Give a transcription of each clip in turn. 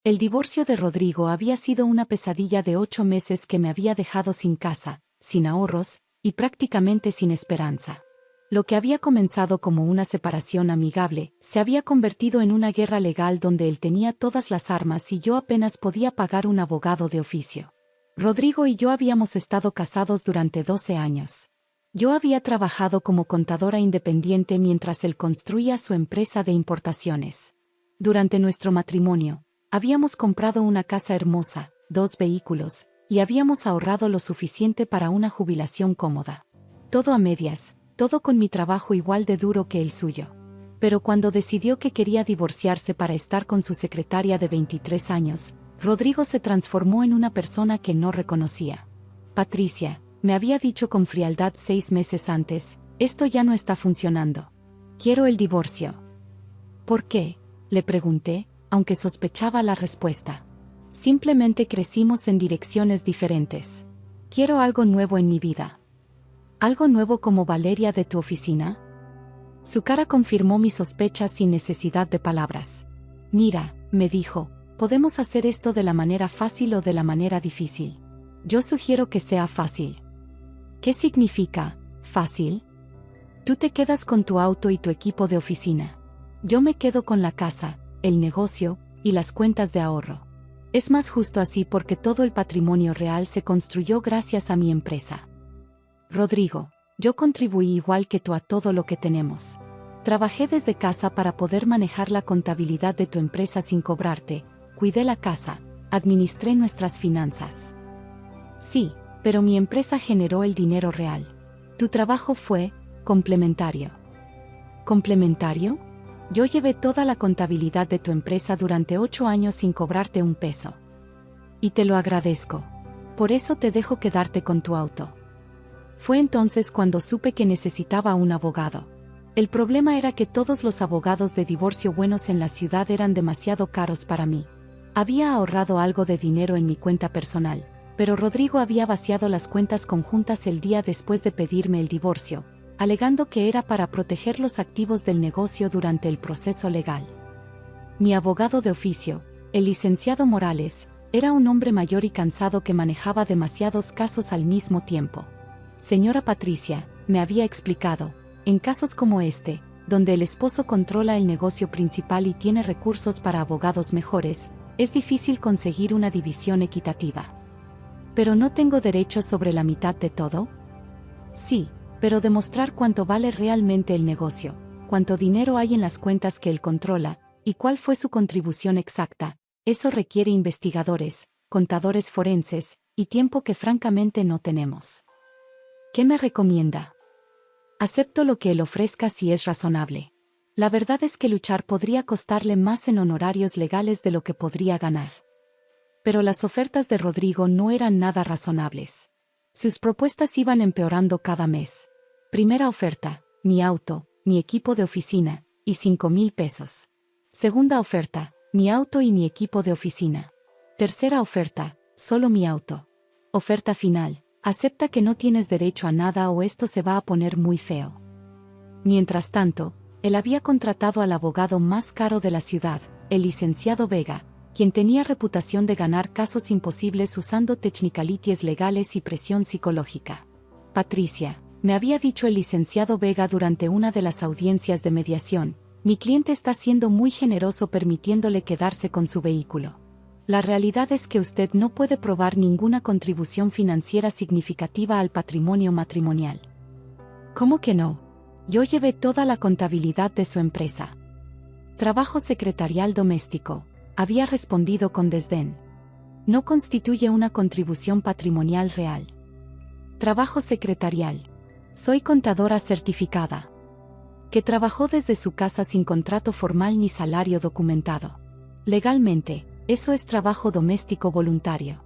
El divorcio de Rodrigo había sido una pesadilla de 8 meses que me había dejado sin casa, sin ahorros, y prácticamente sin esperanza. Lo que había comenzado como una separación amigable, se había convertido en una guerra legal donde él tenía todas las armas y yo apenas podía pagar un abogado de oficio. Rodrigo y yo habíamos estado casados durante 12 años. Yo había trabajado como contadora independiente mientras él construía su empresa de importaciones. Durante nuestro matrimonio, habíamos comprado una casa hermosa, 2 vehículos, y habíamos ahorrado lo suficiente para una jubilación cómoda. Todo a medias, todo con mi trabajo igual de duro que el suyo. Pero cuando decidió que quería divorciarse para estar con su secretaria de 23 años, Rodrigo se transformó en una persona que no reconocía. Patricia, me había dicho con frialdad 6 meses antes, esto ya no está funcionando. Quiero el divorcio. ¿Por qué?, le pregunté, aunque sospechaba la respuesta. Simplemente crecimos en direcciones diferentes. Quiero algo nuevo en mi vida. ¿Algo nuevo como Valeria de tu oficina? Su cara confirmó mis sospechas sin necesidad de palabras. Mira, me dijo, podemos hacer esto de la manera fácil o de la manera difícil. Yo sugiero que sea fácil. ¿Qué significa, fácil? Tú te quedas con tu auto y tu equipo de oficina. Yo me quedo con la casa, el negocio, y las cuentas de ahorro. Es más justo así porque todo el patrimonio real se construyó gracias a mi empresa. Rodrigo, yo contribuí igual que tú a todo lo que tenemos. Trabajé desde casa para poder manejar la contabilidad de tu empresa sin cobrarte, cuidé la casa, administré nuestras finanzas. Sí, pero mi empresa generó el dinero real. Tu trabajo fue complementario. ¿Complementario? Yo llevé toda la contabilidad de tu empresa durante 8 años sin cobrarte un peso. Y te lo agradezco. Por eso te dejo quedarte con tu auto. Fue entonces cuando supe que necesitaba un abogado. El problema era que todos los abogados de divorcio buenos en la ciudad eran demasiado caros para mí. Había ahorrado algo de dinero en mi cuenta personal, pero Rodrigo había vaciado las cuentas conjuntas el día después de pedirme el divorcio, alegando que era para proteger los activos del negocio durante el proceso legal. Mi abogado de oficio, el licenciado Morales, era un hombre mayor y cansado que manejaba demasiados casos al mismo tiempo. Señora Patricia, me había explicado, en casos como este, donde el esposo controla el negocio principal y tiene recursos para abogados mejores, es difícil conseguir una división equitativa. ¿Pero no tengo derecho sobre la mitad de todo? Sí, pero demostrar cuánto vale realmente el negocio, cuánto dinero hay en las cuentas que él controla, y cuál fue su contribución exacta, eso requiere investigadores, contadores forenses, y tiempo que francamente no tenemos. ¿Qué me recomienda? Acepto lo que él ofrezca si es razonable. La verdad es que luchar podría costarle más en honorarios legales de lo que podría ganar. Pero las ofertas de Rodrigo no eran nada razonables. Sus propuestas iban empeorando cada mes. Primera oferta, mi auto, mi equipo de oficina, y 5,000 pesos. Segunda oferta, mi auto y mi equipo de oficina. Tercera oferta, solo mi auto. Oferta final, acepta que no tienes derecho a nada o esto se va a poner muy feo. Mientras tanto, él había contratado al abogado más caro de la ciudad, el licenciado Vega, quien tenía reputación de ganar casos imposibles usando technicalities legales y presión psicológica. Patricia, me había dicho el licenciado Vega durante una de las audiencias de mediación, mi cliente está siendo muy generoso permitiéndole quedarse con su vehículo. La realidad es que usted no puede probar ninguna contribución financiera significativa al patrimonio matrimonial. ¿Cómo que no? Yo llevé toda la contabilidad de su empresa. Trabajo secretarial doméstico, había respondido con desdén. No constituye una contribución patrimonial real. Trabajo secretarial. Soy contadora certificada. Que trabajó desde su casa sin contrato formal ni salario documentado. Legalmente, eso es trabajo doméstico voluntario.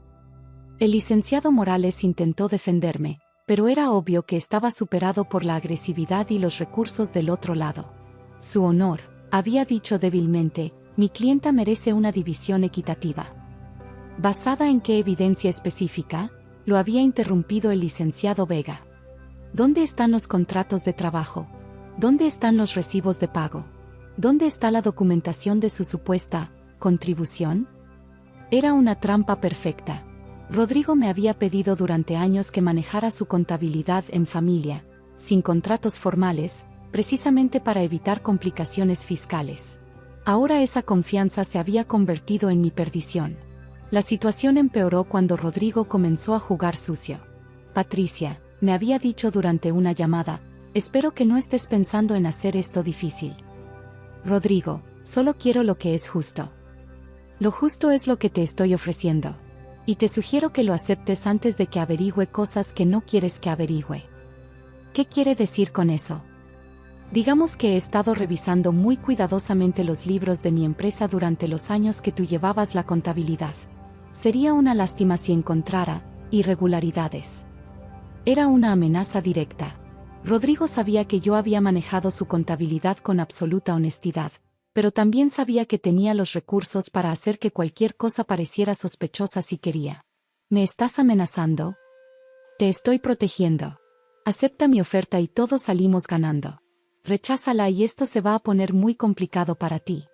El licenciado Morales intentó defenderme, pero era obvio que estaba superado por la agresividad y los recursos del otro lado. Su honor, había dicho débilmente, mi clienta merece una división equitativa. ¿Basada en qué evidencia específica? Lo había interrumpido el licenciado Vega. ¿Dónde están los contratos de trabajo? ¿Dónde están los recibos de pago? ¿Dónde está la documentación de su supuesta contribución? Era una trampa perfecta. Rodrigo me había pedido durante años que manejara su contabilidad en familia, sin contratos formales, precisamente para evitar complicaciones fiscales. Ahora esa confianza se había convertido en mi perdición. La situación empeoró cuando Rodrigo comenzó a jugar sucio. Patricia, me había dicho durante una llamada, espero que no estés pensando en hacer esto difícil. Rodrigo, solo quiero lo que es justo. Lo justo es lo que te estoy ofreciendo. Y te sugiero que lo aceptes antes de que averigüe cosas que no quieres que averigüe. ¿Qué quiere decir con eso? Digamos que he estado revisando muy cuidadosamente los libros de mi empresa durante los años que tú llevabas la contabilidad. Sería una lástima si encontrara irregularidades. Era una amenaza directa. Rodrigo sabía que yo había manejado su contabilidad con absoluta honestidad, pero también sabía que tenía los recursos para hacer que cualquier cosa pareciera sospechosa si quería. ¿Me estás amenazando? Te estoy protegiendo. Acepta mi oferta y todos salimos ganando. Recházala y esto se va a poner muy complicado para ti.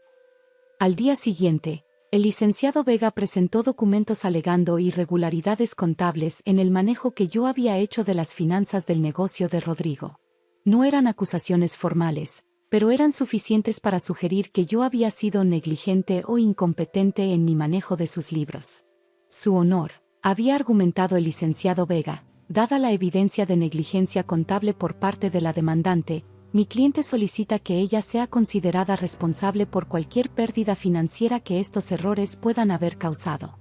Al día siguiente, el licenciado Vega presentó documentos alegando irregularidades contables en el manejo que yo había hecho de las finanzas del negocio de Rodrigo. No eran acusaciones formales, pero eran suficientes para sugerir que yo había sido negligente o incompetente en mi manejo de sus libros. Su honor, había argumentado el licenciado Vega, dada la evidencia de negligencia contable por parte de la demandante, mi cliente solicita que ella sea considerada responsable por cualquier pérdida financiera que estos errores puedan haber causado.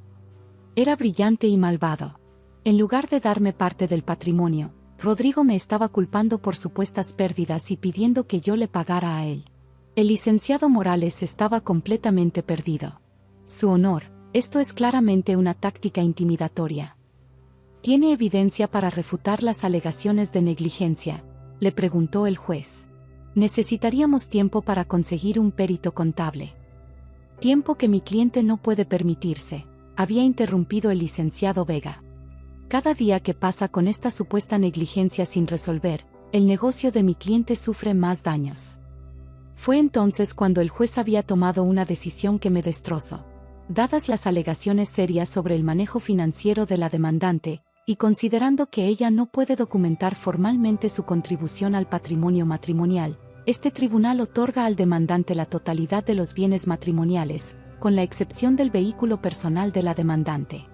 Era brillante y malvado. En lugar de darme parte del patrimonio, Rodrigo me estaba culpando por supuestas pérdidas y pidiendo que yo le pagara a él. El licenciado Morales estaba completamente perdido. Su honor, esto es claramente una táctica intimidatoria. ¿Tiene evidencia para refutar las alegaciones de negligencia?, le preguntó el juez. Necesitaríamos tiempo para conseguir un perito contable. Tiempo que mi cliente no puede permitirse, había interrumpido el licenciado Vega. Cada día que pasa con esta supuesta negligencia sin resolver, el negocio de mi cliente sufre más daños. Fue entonces cuando el juez había tomado una decisión que me destrozó. Dadas las alegaciones serias sobre el manejo financiero de la demandante, y considerando que ella no puede documentar formalmente su contribución al patrimonio matrimonial, este tribunal otorga al demandante la totalidad de los bienes matrimoniales, con la excepción del vehículo personal de la demandante.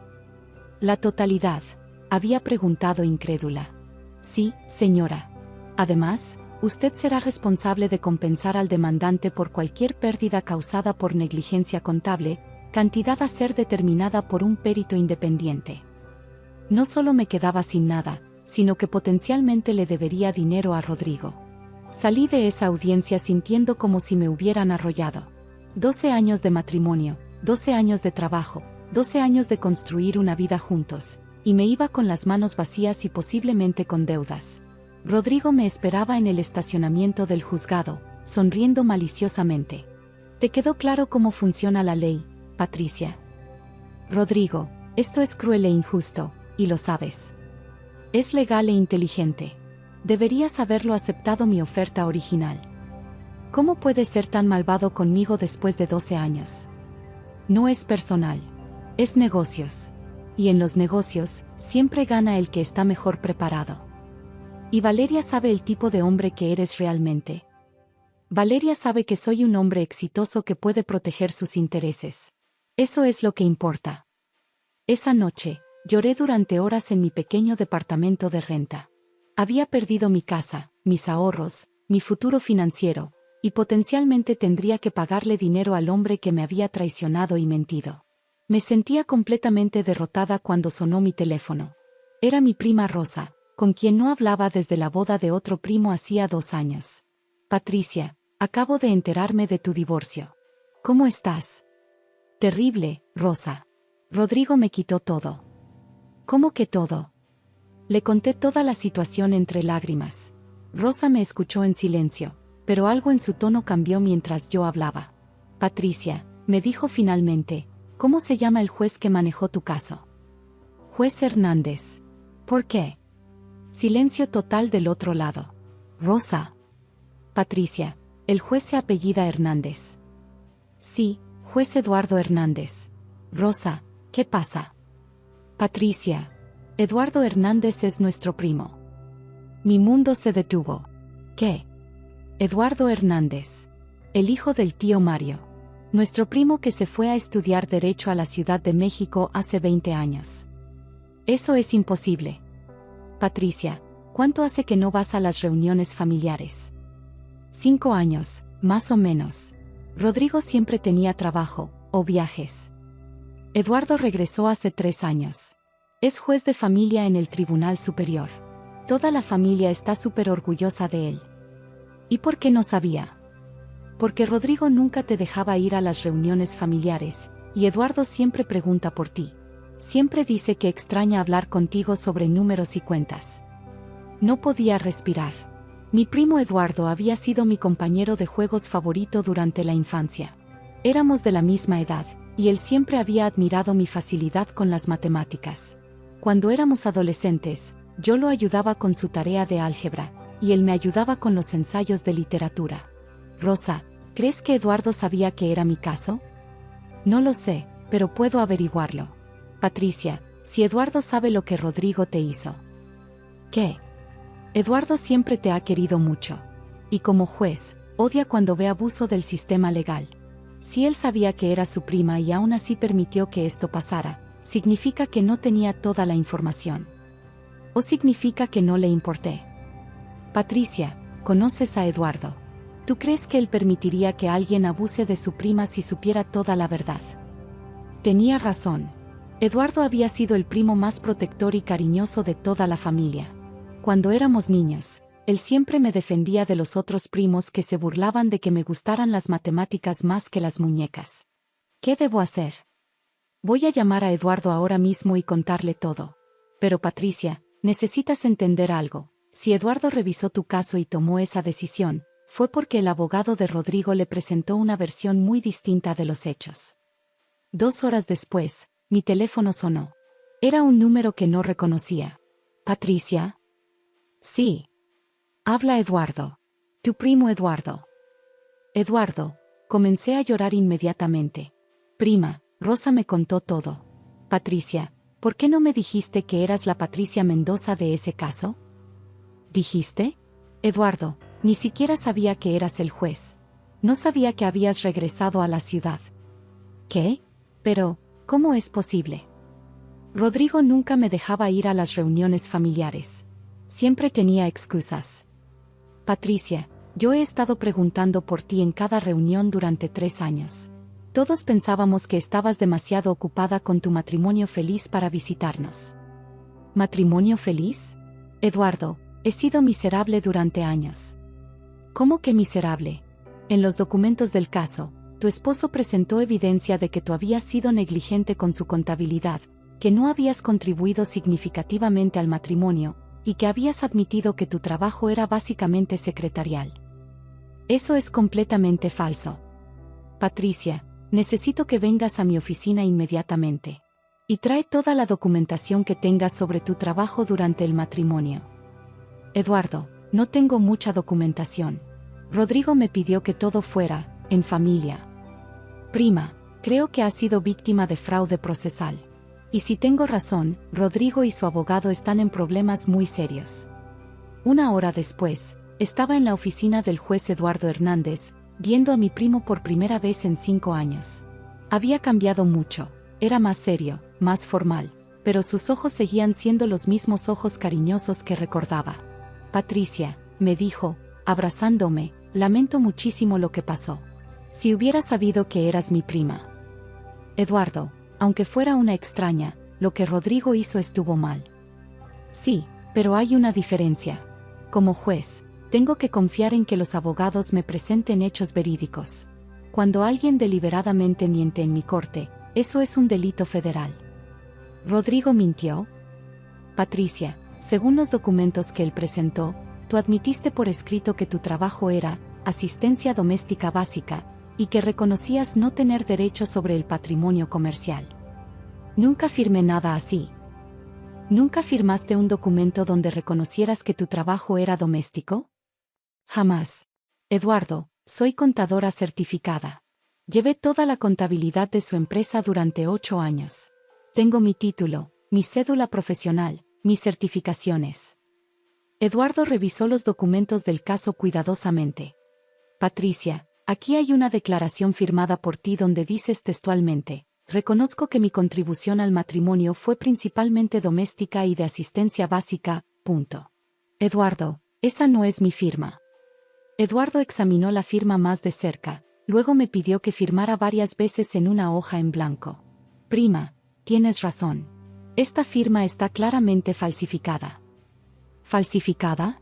¿La totalidad?, había preguntado incrédula. Sí, señora. Además, usted será responsable de compensar al demandante por cualquier pérdida causada por negligencia contable, cantidad a ser determinada por un perito independiente. No solo me quedaba sin nada, sino que potencialmente le debería dinero a Rodrigo. Salí de esa audiencia sintiendo como si me hubieran arrollado. 12 años de matrimonio, 12 años de trabajo, 12 años de construir una vida juntos, y me iba con las manos vacías y posiblemente con deudas. Rodrigo me esperaba en el estacionamiento del juzgado, sonriendo maliciosamente. ¿Te quedó claro cómo funciona la ley, Patricia? Rodrigo, esto es cruel e injusto, y lo sabes. Es legal e inteligente. Deberías haberlo aceptado mi oferta original. ¿Cómo puedes ser tan malvado conmigo después de 12 años? No es personal. Es negocios. Y en los negocios, siempre gana el que está mejor preparado. ¿Y Valeria sabe el tipo de hombre que eres realmente? Valeria sabe que soy un hombre exitoso que puede proteger sus intereses. Eso es lo que importa. Esa noche, lloré durante horas en mi pequeño departamento de renta. Había perdido mi casa, mis ahorros, mi futuro financiero, y potencialmente tendría que pagarle dinero al hombre que me había traicionado y mentido. Me sentía completamente derrotada cuando sonó mi teléfono. Era mi prima Rosa, con quien no hablaba desde la boda de otro primo hacía 2 años. Patricia, acabo de enterarme de tu divorcio. ¿Cómo estás? Terrible, Rosa. Rodrigo me quitó todo. ¿Cómo que todo? Le conté toda la situación entre lágrimas. Rosa me escuchó en silencio, pero algo en su tono cambió mientras yo hablaba. Patricia, me dijo finalmente, ¿cómo se llama el juez que manejó tu caso? Juez Hernández. ¿Por qué? Silencio total del otro lado. Rosa. Patricia, el juez se apellida Hernández. Sí, juez Eduardo Hernández. Rosa, ¿Qué pasa? Patricia. Eduardo Hernández es nuestro primo. Mi mundo se detuvo. ¿Qué? Eduardo Hernández. El hijo del tío Mario. Nuestro primo que se fue a estudiar Derecho a la Ciudad de México hace 20 años. Eso es imposible. Patricia, ¿cuánto hace que no vas a las reuniones familiares? 5 años, más o menos. Rodrigo siempre tenía trabajo, o viajes. Eduardo regresó hace 3 años. Es juez de familia en el Tribunal Superior. Toda la familia está súper orgullosa de él. ¿Y por qué no sabía? Porque Rodrigo nunca te dejaba ir a las reuniones familiares, y Eduardo siempre pregunta por ti. Siempre dice que extraña hablar contigo sobre números y cuentas. No podía respirar. Mi primo Eduardo había sido mi compañero de juegos favorito durante la infancia. Éramos de la misma edad, y él siempre había admirado mi facilidad con las matemáticas. Cuando éramos adolescentes, yo lo ayudaba con su tarea de álgebra, y él me ayudaba con los ensayos de literatura. Rosa, ¿crees que Eduardo sabía que era mi caso? No lo sé, pero puedo averiguarlo. Patricia, si Eduardo sabe lo que Rodrigo te hizo. ¿Qué? Eduardo siempre te ha querido mucho. Y como juez, odia cuando ve abuso del sistema legal. Si él sabía que era su prima y aún así permitió que esto pasara, significa que no tenía toda la información. ¿O significa que no le importé? Patricia, ¿conoces a Eduardo? ¿Tú crees que él permitiría que alguien abuse de su prima si supiera toda la verdad? Tenía razón. Eduardo había sido el primo más protector y cariñoso de toda la familia. Cuando éramos niños, él siempre me defendía de los otros primos que se burlaban de que me gustaran las matemáticas más que las muñecas. ¿Qué debo hacer? Voy a llamar a Eduardo ahora mismo y contarle todo. Pero Patricia, necesitas entender algo. Si Eduardo revisó tu caso y tomó esa decisión, fue porque el abogado de Rodrigo le presentó una versión muy distinta de los hechos. 2 horas después, mi teléfono sonó. Era un número que no reconocía. ¿Patricia? Sí. Habla Eduardo. Tu primo Eduardo. Eduardo. Comencé a llorar inmediatamente. Prima, Rosa me contó todo. Patricia, ¿por qué no me dijiste que eras la Patricia Mendoza de ese caso? ¿Dijiste? Eduardo, ni siquiera sabía que eras el juez. No sabía que habías regresado a la ciudad. ¿Qué? Pero, ¿cómo es posible? Rodrigo nunca me dejaba ir a las reuniones familiares. Siempre tenía excusas. Patricia, yo he estado preguntando por ti en cada reunión durante 3 años. Todos pensábamos que estabas demasiado ocupada con tu matrimonio feliz para visitarnos. ¿Matrimonio feliz? Eduardo, he sido miserable durante años. ¿Cómo que miserable? En los documentos del caso, tu esposo presentó evidencia de que tú habías sido negligente con su contabilidad, que no habías contribuido significativamente al matrimonio, y que habías admitido que tu trabajo era básicamente secretarial. Eso es completamente falso. Patricia, necesito que vengas a mi oficina inmediatamente. Y trae toda la documentación que tengas sobre tu trabajo durante el matrimonio. Eduardo, no tengo mucha documentación. Rodrigo me pidió que todo fuera, en familia. Prima, creo que has sido víctima de fraude procesal. Y si tengo razón, Rodrigo y su abogado están en problemas muy serios. 1 hora después, estaba en la oficina del juez Eduardo Hernández, viendo a mi primo por primera vez en 5 años. Había cambiado mucho, era más serio, más formal, pero sus ojos seguían siendo los mismos ojos cariñosos que recordaba. Patricia, me dijo, abrazándome, lamento muchísimo lo que pasó. Si hubiera sabido que eras mi prima. Eduardo, aunque fuera una extraña, lo que Rodrigo hizo estuvo mal. Sí, pero hay una diferencia. Como juez, tengo que confiar en que los abogados me presenten hechos verídicos. Cuando alguien deliberadamente miente en mi corte, eso es un delito federal. ¿Rodrigo mintió? Patricia, según los documentos que él presentó, tú admitiste por escrito que tu trabajo era asistencia doméstica básica, y que reconocías no tener derecho sobre el patrimonio comercial. Nunca firmé nada así. ¿Nunca firmaste un documento donde reconocieras que tu trabajo era doméstico? Jamás. Eduardo, soy contadora certificada. Llevé toda la contabilidad de su empresa durante 8 años. Tengo mi título, mi cédula profesional, mis certificaciones. Eduardo revisó los documentos del caso cuidadosamente. Patricia, aquí hay una declaración firmada por ti donde dices textualmente: reconozco que mi contribución al matrimonio fue principalmente doméstica y de asistencia básica, punto. Eduardo, esa no es mi firma. Eduardo examinó la firma más de cerca, luego me pidió que firmara varias veces en una hoja en blanco. Prima, tienes razón. Esta firma está claramente falsificada. ¿Falsificada?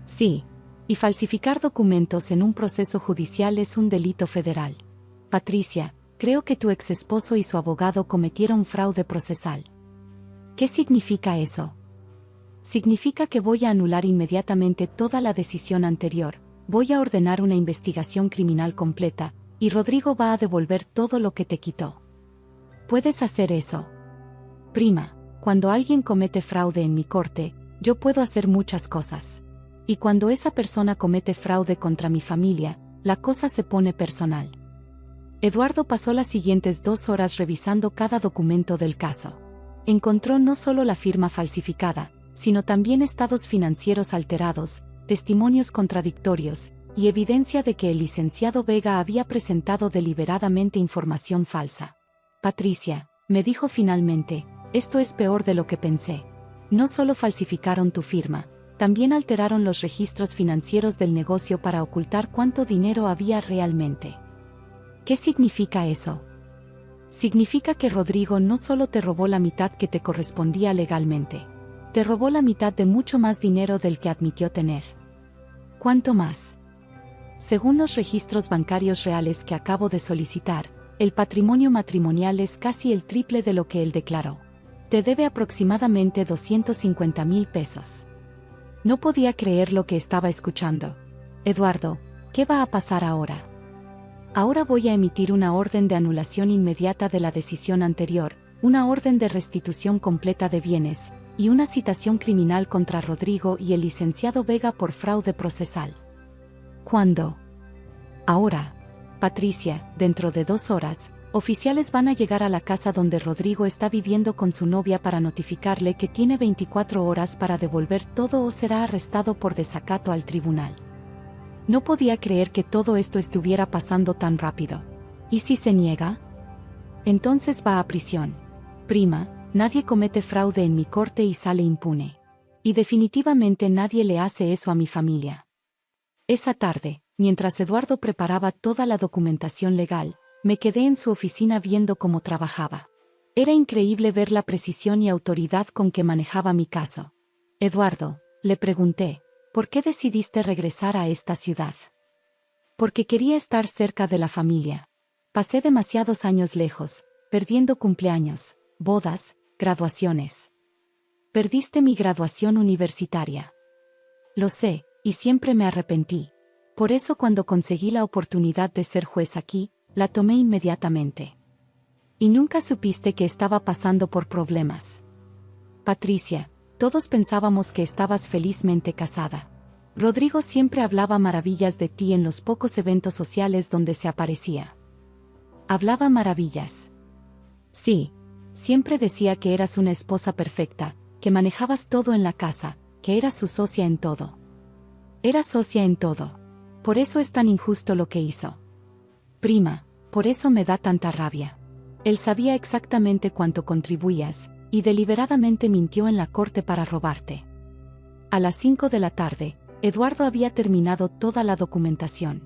Sí. Y falsificar documentos en un proceso judicial es un delito federal. Patricia, creo que tu exesposo y su abogado cometieron fraude procesal. ¿Qué significa eso? Significa que voy a anular inmediatamente toda la decisión anterior, voy a ordenar una investigación criminal completa, y Rodrigo va a devolver todo lo que te quitó. ¿Puedes hacer eso? Prima, cuando alguien comete fraude en mi corte, yo puedo hacer muchas cosas. Y cuando esa persona comete fraude contra mi familia, la cosa se pone personal. Eduardo pasó las siguientes 2 horas revisando cada documento del caso. Encontró no solo la firma falsificada, sino también estados financieros alterados, testimonios contradictorios, y evidencia de que el licenciado Vega había presentado deliberadamente información falsa. Patricia, me dijo finalmente, esto es peor de lo que pensé. No solo falsificaron tu firma, también alteraron los registros financieros del negocio para ocultar cuánto dinero había realmente. ¿Qué significa eso? Significa que Rodrigo no solo te robó la mitad que te correspondía legalmente, te robó la mitad de mucho más dinero del que admitió tener. ¿Cuánto más? Según los registros bancarios reales que acabo de solicitar, el patrimonio matrimonial es casi el triple de lo que él declaró. Te debe aproximadamente 250,000 pesos. No podía creer lo que estaba escuchando. Eduardo, ¿qué va a pasar ahora? Ahora voy a emitir una orden de anulación inmediata de la decisión anterior, una orden de restitución completa de bienes, y una citación criminal contra Rodrigo y el licenciado Vega por fraude procesal. ¿Cuándo? Ahora. Patricia, dentro de 2 horas, oficiales van a llegar a la casa donde Rodrigo está viviendo con su novia para notificarle que tiene 24 horas para devolver todo o será arrestado por desacato al tribunal. No podía creer que todo esto estuviera pasando tan rápido. ¿Y si se niega? Entonces va a prisión. Prima, nadie comete fraude en mi corte y sale impune. Y definitivamente nadie le hace eso a mi familia. Esa tarde, mientras Eduardo preparaba toda la documentación legal, me quedé en su oficina viendo cómo trabajaba. Era increíble ver la precisión y autoridad con que manejaba mi caso. Eduardo, le pregunté, ¿por qué decidiste regresar a esta ciudad? Porque quería estar cerca de la familia. Pasé demasiados años lejos, perdiendo cumpleaños, bodas, graduaciones. Perdiste mi graduación universitaria. Lo sé, y siempre me arrepentí. Por eso cuando conseguí la oportunidad de ser juez aquí, la tomé inmediatamente. Y nunca supiste que estaba pasando por problemas. Patricia, todos pensábamos que estabas felizmente casada. Rodrigo siempre hablaba maravillas de ti en los pocos eventos sociales donde se aparecía. Hablaba maravillas. Sí, siempre decía que eras una esposa perfecta, que manejabas todo en la casa, que eras su socia en todo. Era socia en todo. Por eso es tan injusto lo que hizo. Prima, por eso me da tanta rabia. Él sabía exactamente cuánto contribuías, y deliberadamente mintió en la corte para robarte. A las 5 de la tarde, Eduardo había terminado toda la documentación.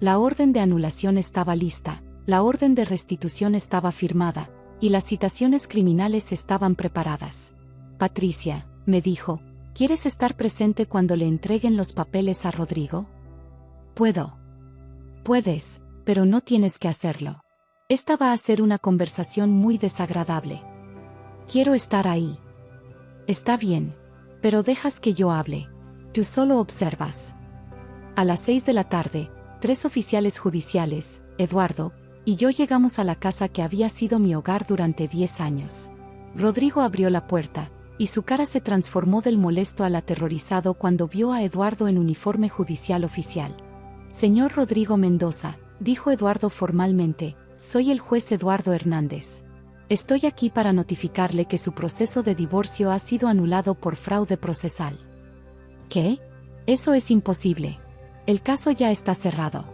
La orden de anulación estaba lista, la orden de restitución estaba firmada, y las citaciones criminales estaban preparadas. Patricia, me dijo, ¿quieres estar presente cuando le entreguen los papeles a Rodrigo? Puedo. Puedes, pero no tienes que hacerlo. Esta va a ser una conversación muy desagradable. Quiero estar ahí. Está bien, pero dejas que yo hable. Tú solo observas. A las 6 de la tarde, 3 oficiales judiciales, Eduardo, y yo llegamos a la casa que había sido mi hogar durante 10 años. Rodrigo abrió la puerta, y su cara se transformó del molesto al aterrorizado cuando vio a Eduardo en uniforme judicial oficial. Señor Rodrigo Mendoza, dijo Eduardo formalmente, soy el juez Eduardo Hernández. Estoy aquí para notificarle que su proceso de divorcio ha sido anulado por fraude procesal. ¿Qué? Eso es imposible. El caso ya está cerrado.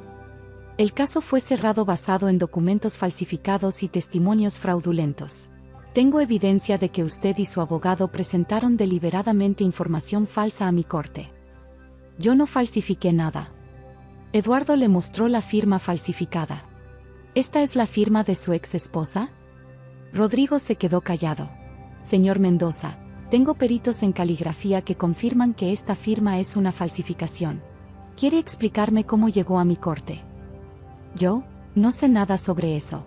El caso fue cerrado basado en documentos falsificados y testimonios fraudulentos. Tengo evidencia de que usted y su abogado presentaron deliberadamente información falsa a mi corte. Yo no falsifiqué nada. Eduardo le mostró la firma falsificada. ¿Esta es la firma de su ex esposa? Rodrigo se quedó callado. Señor Mendoza, tengo peritos en caligrafía que confirman que esta firma es una falsificación. ¿Quiere explicarme cómo llegó a mi corte? Yo, no sé nada sobre eso.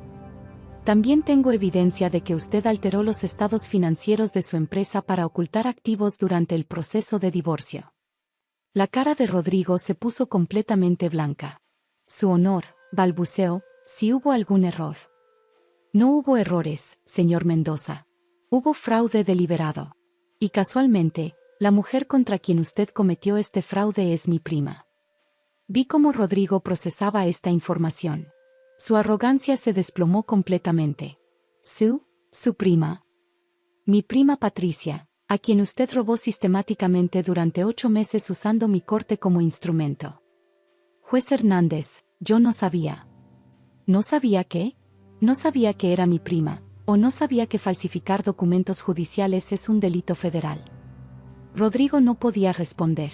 También tengo evidencia de que usted alteró los estados financieros de su empresa para ocultar activos durante el proceso de divorcio. La cara de Rodrigo se puso completamente blanca. Su honor, balbuceó, si hubo algún error. No hubo errores, señor Mendoza. Hubo fraude deliberado. Y casualmente, la mujer contra quien usted cometió este fraude es mi prima. Vi cómo Rodrigo procesaba esta información. Su arrogancia se desplomó completamente. Su prima. Mi prima Patricia, a quien usted robó sistemáticamente durante 8 meses usando mi corte como instrumento. Juez Hernández, yo no sabía. ¿No sabía qué? No sabía que era mi prima, o no sabía que falsificar documentos judiciales es un delito federal. Rodrigo no podía responder.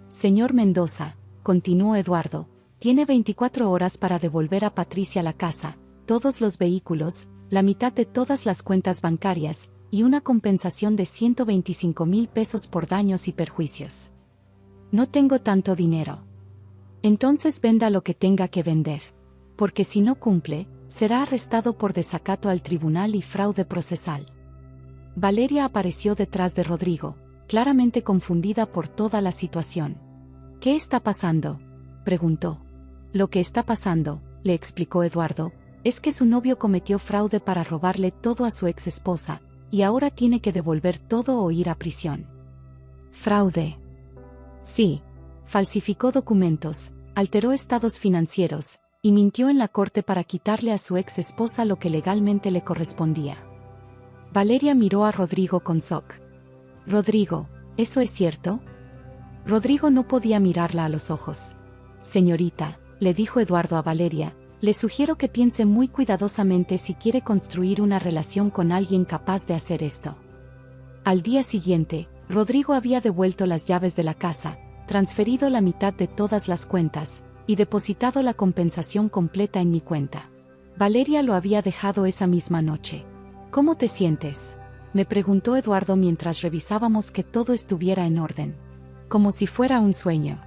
Señor Mendoza, continuó Eduardo, tiene 24 horas para devolver a Patricia la casa, todos los vehículos, la mitad de todas las cuentas bancarias, y una compensación de 125,000 pesos por daños y perjuicios. No tengo tanto dinero. Entonces venda lo que tenga que vender. Porque si no cumple, será arrestado por desacato al tribunal y fraude procesal. Valeria apareció detrás de Rodrigo, claramente confundida por toda la situación. ¿Qué está pasando?, preguntó. Lo que está pasando, le explicó Eduardo, es que su novio cometió fraude para robarle todo a su ex esposa, y ahora tiene que devolver todo o ir a prisión. ¿Fraude? Sí. Falsificó documentos, alteró estados financieros, y mintió en la corte para quitarle a su ex esposa lo que legalmente le correspondía. Valeria miró a Rodrigo con shock. Rodrigo, ¿eso es cierto? Rodrigo no podía mirarla a los ojos. Señorita, le dijo Eduardo a Valeria, le sugiero que piense muy cuidadosamente si quiere construir una relación con alguien capaz de hacer esto. Al día siguiente, Rodrigo había devuelto las llaves de la casa, transferido la mitad de todas las cuentas, y depositado la compensación completa en mi cuenta. Valeria lo había dejado esa misma noche. ¿Cómo te sientes?, me preguntó Eduardo mientras revisábamos que todo estuviera en orden. Como si fuera un sueño.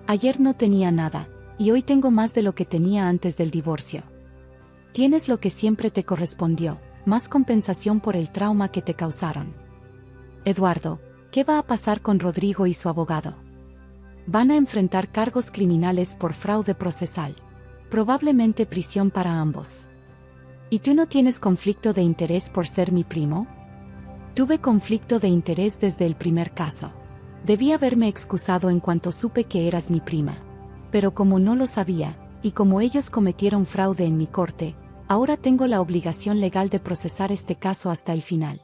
Ayer no tenía nada, y hoy tengo más de lo que tenía antes del divorcio. Tienes lo que siempre te correspondió, más compensación por el trauma que te causaron. Eduardo, ¿qué va a pasar con Rodrigo y su abogado? Van a enfrentar cargos criminales por fraude procesal. Probablemente prisión para ambos. ¿Y tú no tienes conflicto de interés por ser mi primo? Tuve conflicto de interés desde el primer caso. Debí haberme excusado en cuanto supe que eras mi prima. Pero como no lo sabía, y como ellos cometieron fraude en mi corte, ahora tengo la obligación legal de procesar este caso hasta el final.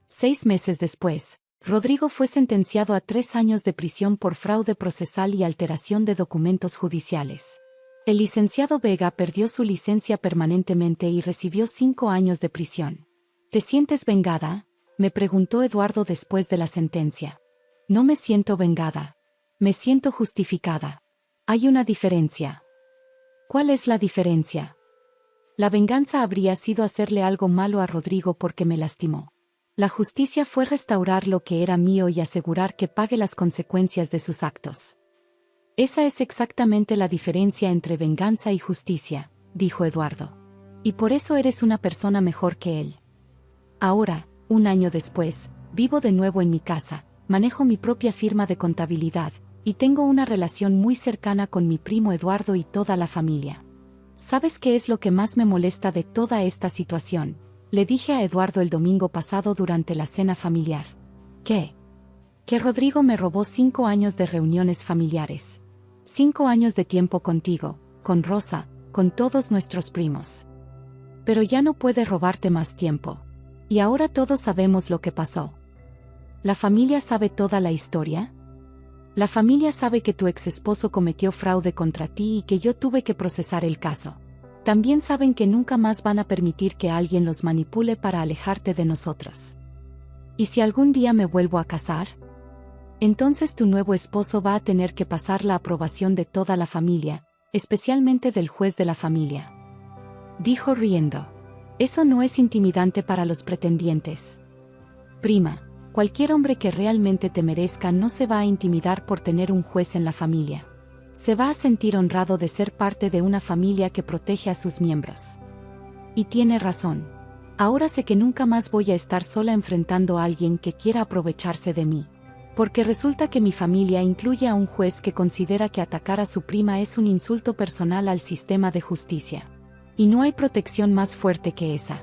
6 meses después, Rodrigo fue sentenciado a 3 años de prisión por fraude procesal y alteración de documentos judiciales. El licenciado Vega perdió su licencia permanentemente y recibió 5 años de prisión. ¿Te sientes vengada?, me preguntó Eduardo después de la sentencia. No me siento vengada. Me siento justificada. Hay una diferencia. ¿Cuál es la diferencia? La venganza habría sido hacerle algo malo a Rodrigo porque me lastimó. La justicia fue restaurar lo que era mío y asegurar que pague las consecuencias de sus actos. Esa es exactamente la diferencia entre venganza y justicia, dijo Eduardo. Y por eso eres una persona mejor que él. Ahora, 1 año después, vivo de nuevo en mi casa, manejo mi propia firma de contabilidad, y tengo una relación muy cercana con mi primo Eduardo y toda la familia. ¿Sabes qué es lo que más me molesta de toda esta situación?, le dije a Eduardo el domingo pasado durante la cena familiar. ¿Qué? Que Rodrigo me robó 5 años de reuniones familiares. 5 años de tiempo contigo, con Rosa, con todos nuestros primos. Pero ya no puede robarte más tiempo. Y ahora todos sabemos lo que pasó. ¿La familia sabe toda la historia? La familia sabe que tu exesposo cometió fraude contra ti y que yo tuve que procesar el caso. También saben que nunca más van a permitir que alguien los manipule para alejarte de nosotros. ¿Y si algún día me vuelvo a casar? Entonces tu nuevo esposo va a tener que pasar la aprobación de toda la familia, especialmente del juez de la familia. Dijo riendo. Eso no es intimidante para los pretendientes. Prima, cualquier hombre que realmente te merezca no se va a intimidar por tener un juez en la familia. Se va a sentir honrado de ser parte de una familia que protege a sus miembros. Y tiene razón. Ahora sé que nunca más voy a estar sola enfrentando a alguien que quiera aprovecharse de mí. Porque resulta que mi familia incluye a un juez que considera que atacar a su prima es un insulto personal al sistema de justicia. Y no hay protección más fuerte que esa.